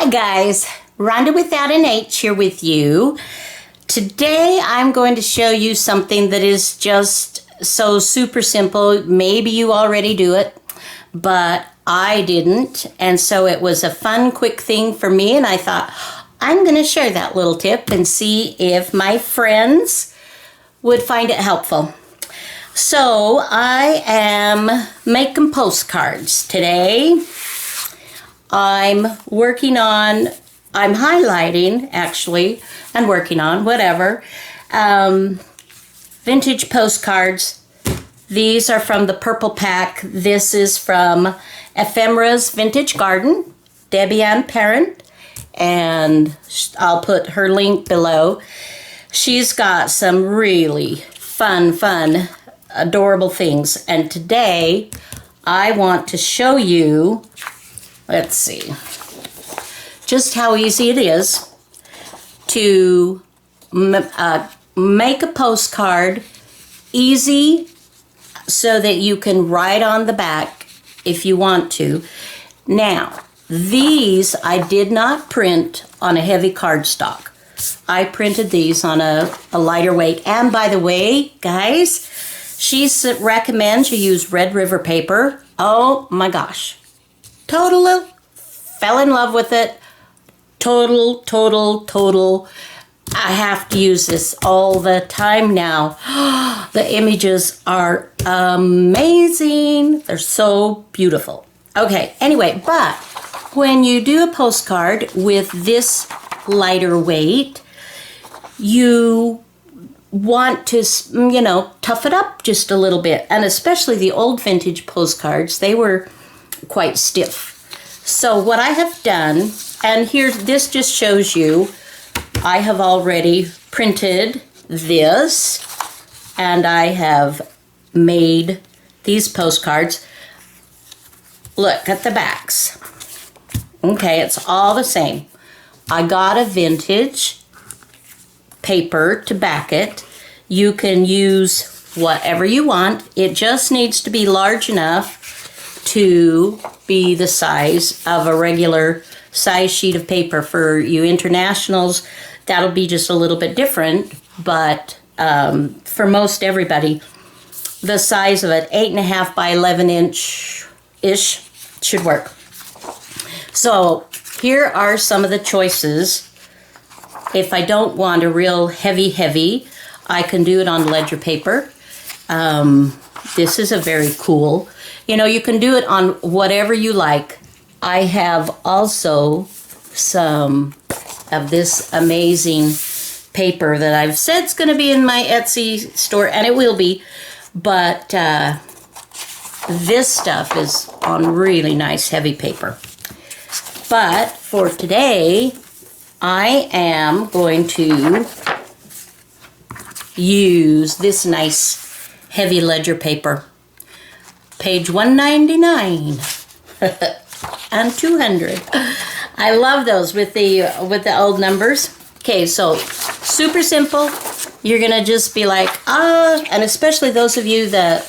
Hi guys, Rhonda without an H here with you. Today I'm going to show you something that is just so super simple. Maybe you already do it, but I didn't. And so it was a fun, quick thing for me. And I thought, I'm going to share that little tip and see if my friends would find it helpful. So I am making postcards today. I'm highlighting actually, and working on whatever, vintage postcards. These are from the purple pack. This is from Ephemera's Vintage Garden, Debbie Ann Parent, and I'll put her link below. She's got some really fun, adorable things. And today I want to show you, let's see, just how easy it is to make a postcard easy so that you can write on the back if you want to. Now, these I did not print on a heavy cardstock. I printed these on a lighter weight. And by the way, guys, she recommends you use Red River paper. Oh my gosh. Totally fell in love with it. Total. I have to use this all the time now. The images are amazing. They're so beautiful. Okay, anyway, but when you do a postcard with this lighter weight, you want to, tough it up just a little bit. And especially the old vintage postcards, they were quite stiff. So what I have done, and here, this just shows you, I have already printed this, and I have made these postcards. Look at the backs. Okay, it's all the same. I got a vintage paper to back it. You can use whatever you want. It just needs to be large enough to be the size of a regular size sheet of paper. For you internationals, that'll be just a little bit different, but for most everybody, the size of an 8.5 by 11 inch-ish should work. So here are some of the choices. If I don't want a real heavy, I can do it on ledger paper. This is a very cool, you can do it on whatever you like. I have also some of this amazing paper that I've said is going to be in my Etsy store, and it will be, but this stuff is on really nice heavy paper. But for today, I am going to use this nice heavy ledger paper. Page 199 and 200. I love those with the old numbers. Okay, so super simple. You're gonna just be like, and especially those of you that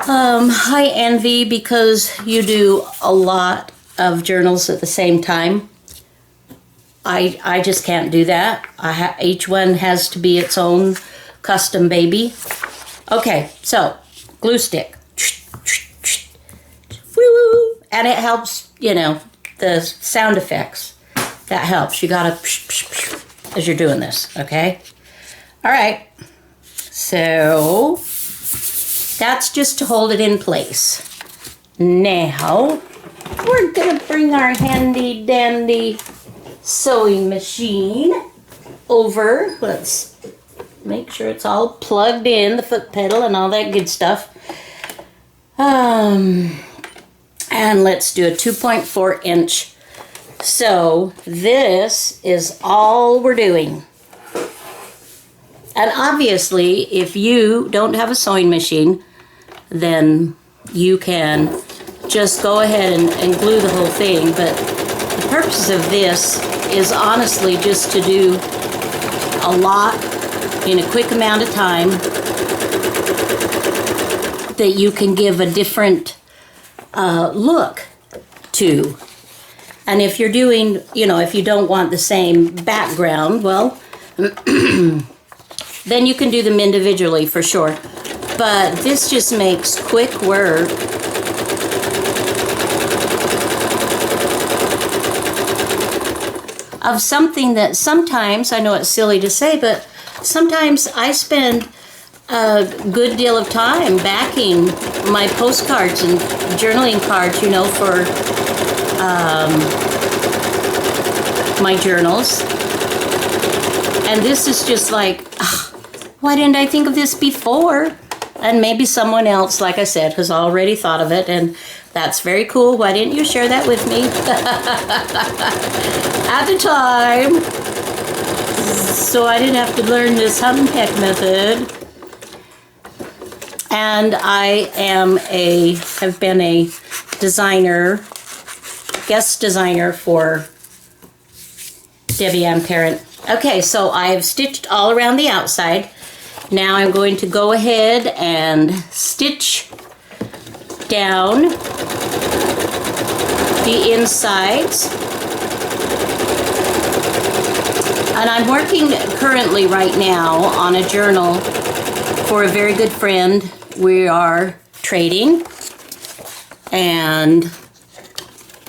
I envy because you do a lot of journals at the same time. I just can't do that. Each one has to be its own custom baby. Okay, so glue stick. Woo! And it helps, the sound effects. That helps. You gotta as you're doing this, okay? All right. So that's just to hold it in place. Now we're gonna bring our handy dandy sewing machine over. Let's make sure it's all plugged in, the foot pedal and all that good stuff. And let's do a 2.4 inch. So this is all we're doing. And obviously, if you don't have a sewing machine, then you can just go ahead and glue the whole thing. But the purpose of this is honestly just to do a lot in a quick amount of time, that you can give a different look to. And if you're doing, if you don't want the same background, well, then you can do them individually for sure. But this just makes quick work. Of something that sometimes, I know it's silly to say, but sometimes I spend a good deal of time backing my postcards and journaling cards, for my journals. And this is just like, why didn't I think of this before? And maybe someone else, like I said, has already thought of it, and that's very cool. Why didn't you share that with me at the time? So I didn't have to learn this hum and peck method. And I have been a designer, guest designer for Debbie Ann Parent. Okay, so I've stitched all around the outside. Now I'm going to go ahead and stitch down the insides. And I'm working currently right now on a journal for a very good friend. We are trading, and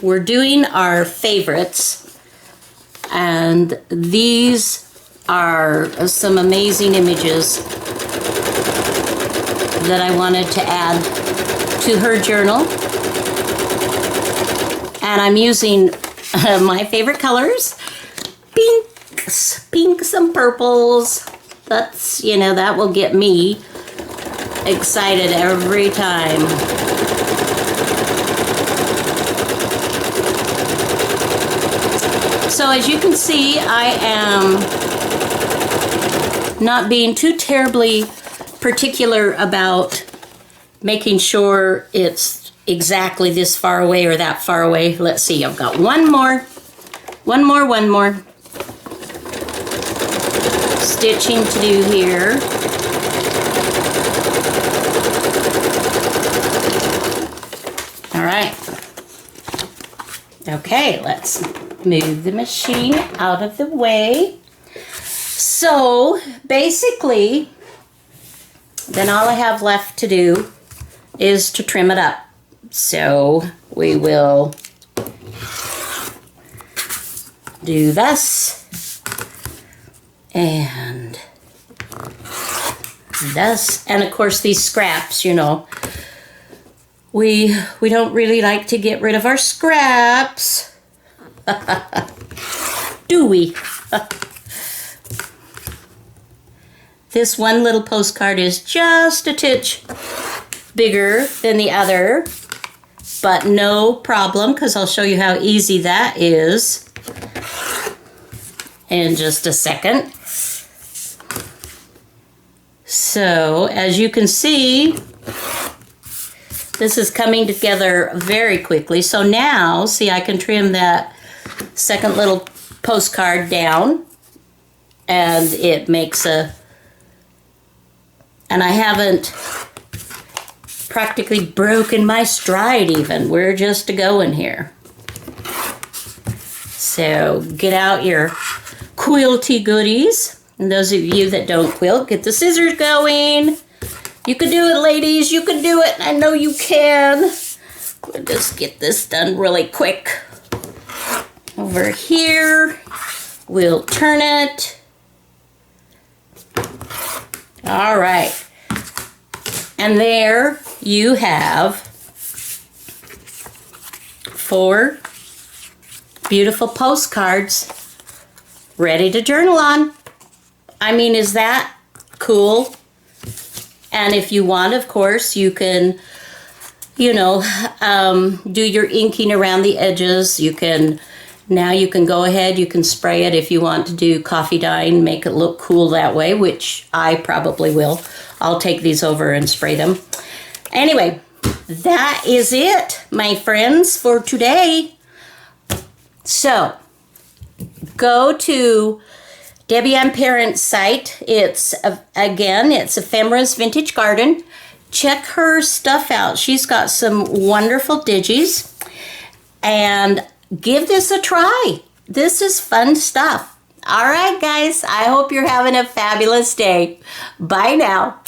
we're doing our favorites, and these are some amazing images that I wanted to add to her journal. And I'm using my favorite colors, pinks and purples. That's, that will get me excited every time. So as you can see, I am not being too terribly particular about making sure it's exactly this far away or that far away. Let's see, I've got one more stitching to do here. All right. Okay, let's move the machine out of the way. So basically, then all I have left to do is to trim it up. So we will do this and this, and of course these scraps, we don't really like to get rid of our scraps, do we? This one little postcard is just a titch bigger than the other, but no problem, because I'll show you how easy that is in just a second. So, as you can see, this is coming together very quickly. So now, see, I can trim that second little postcard down, and it makes and I haven't practically broken my stride even. We're just going here. So get out your quilty goodies. And those of you that don't quilt, get the scissors going. You can do it, ladies. You can do it. I know you can. We'll just get this done really quick. Over here, we'll turn it. All right. And there you have 4 beautiful postcards ready to journal on. I mean, is that cool? And if you want, of course, you can, do your inking around the edges. Now you can go ahead, you can spray it if you want to do coffee dye, make it look cool that way, which I probably will. I'll take these over and spray them. Anyway, that is it, my friends, for today. So, go to Debbie Ann Parent's site. It's Ephemera's Vintage Garden. Check her stuff out. She's got some wonderful digis. And give this a try. This is fun stuff. All right, guys, I hope you're having a fabulous day. Bye now.